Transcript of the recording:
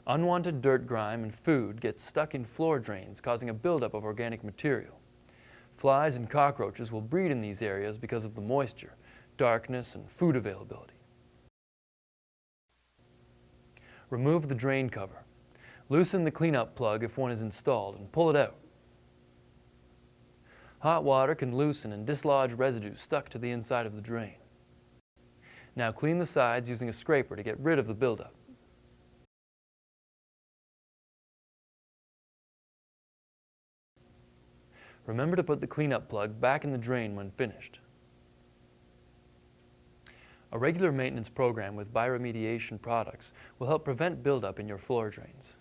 Unwanted dirt, grime, and food get stuck in floor drains, causing a buildup of organic material. Flies and cockroaches will breed in these areas because of the moisture, darkness, and food availability. Remove the drain cover. Loosen the cleanup plug if one is installed and pull it out. Hot water can loosen and dislodge residue stuck to the inside of the drain. Now clean the sides using a scraper to get rid of the buildup. Remember to put the cleanup plug back in the drain when finished. A regular maintenance program with bioremediation products will help prevent buildup in your floor drains.